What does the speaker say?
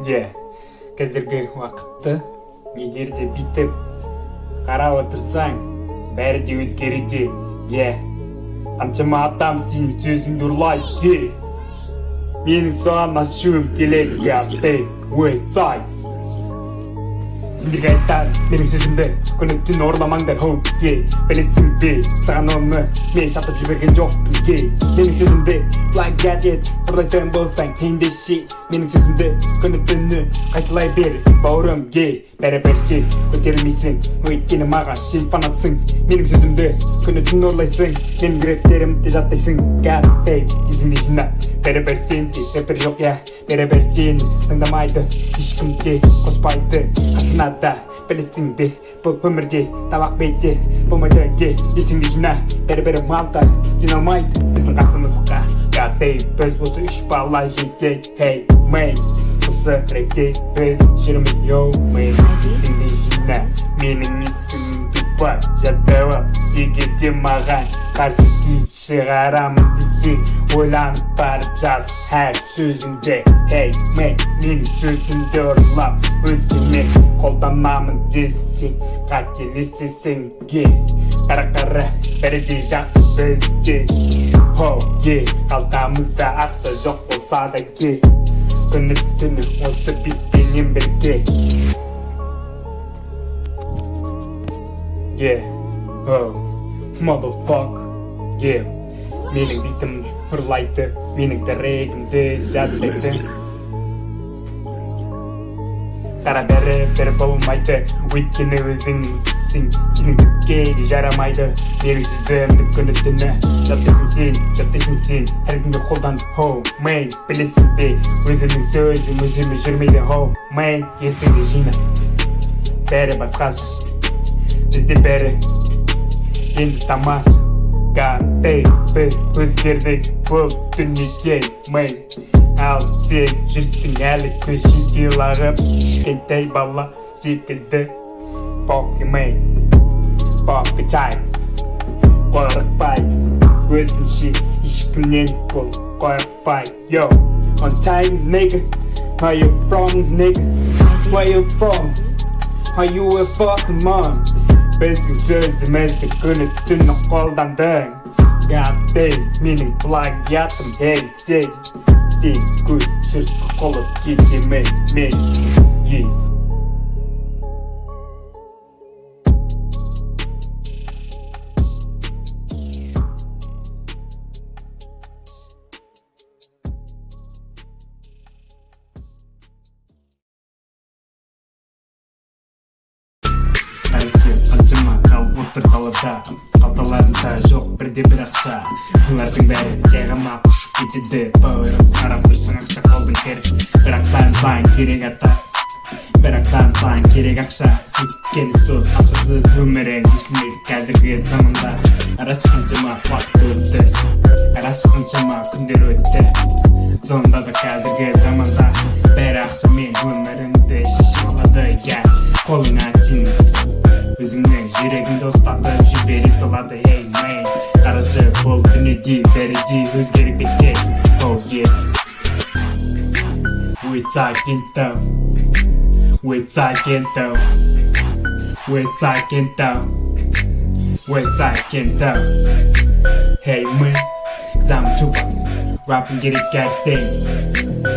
Қазіргі уақытты егер де бүйтіп қарап отырсаң, бәрі де өзгеруде. Қаншама атам сенің сөзіңді ұрлайды. Менің соған ашуым келеді. Сендерге айтар менің сөзімді, күні түн орламаңдар. Білесің бе, саған оны мен сатып жіберген жоқпын. Менің сөзімді плагиат ет, ұрлайтын болсаң ендеше. Менің сөзімді күні түні қайталай бер, бауырым. Бәрібір сен көтерілмейсің, өйткені маған сен фанатсың. Менің сөзімді күні түн ұрлайсың, менің рэптерімді жаттайсың. Есіңді жина, бәрібір сенде рэпер жоқ. Бәрібір сені тыңдамайды, ешкімде қоспайды қасына да. Білесің бе, бұл өмірде табақ беттер болмайды. Есіңді жина, бәрібір малдар жиналмайды біздің қасымызға. Біз осы үш бала жейтек. Осы рэпте біз жүрміз. Есіңді жина, менің есімім тупа жаттауы. Егер де маған қарсы тез шығарамын десең, ойланып барып жаз әр сөзіңде. Менің сөзімді ұрлап өзіме қолданамын десең, қателесесің. Қара бәрі де жақсы бізде. Қалтамызда ақша жоқ болса да күні түні осы битпенен бірге. Motherfucker. Менің битім ұрлайды, менің трегімді жаттайды. Қара бәрі болмайды, өйткені өзіңсің, сенің түкке де жарамайды. Менің сөзімді күні түні жаттайсың сен, әр күнге қолданып. Білесің бе, өзімнің сөзім өзіме жүрмейді. Есіңді жина, бәрі басқаша, бізде бәрі енді тамаша. Біз өзгердік бұл дүниеге. Ал сен жүрсің әлі көшеде лағып, кішкентай бала секілді. Покетай қорықпай, өзінше ешкімнен бұл қорықпай. On time, nigga. Where you from, nigga? Where you from? Are you a fucking mom? Біздің сөзімізді күні түні қолдандың. Менің плагиатым. Сен көшірткі қолып кетемін мен. Қаншама қалып отыр қалада, қалталарында жоқ бірде бір ақша. Олардың бәрі жай ғана құшып кетеді. Бауырым қарап тұрсаң ақша қолдың керек. Бірақтан план керек ата, бірақтан план керек ақша. Өйткені сол ақшасыз өмірің ешілмейді қазіргі заманда. Арасы қаншама уақыт өтті, арасы қаншама күндер өтті. Сонда да қазіргі заманда бәрі ақшамен өміріңді шешіп алады. Қолыңа сеніп өзіңнің жүрегіңді ұстатып жібере салады. Қарасы бұл дүниеде бәрі де өзгеріп кеткен. Hey man, 'cause I'm too rapping, get it, gas thing.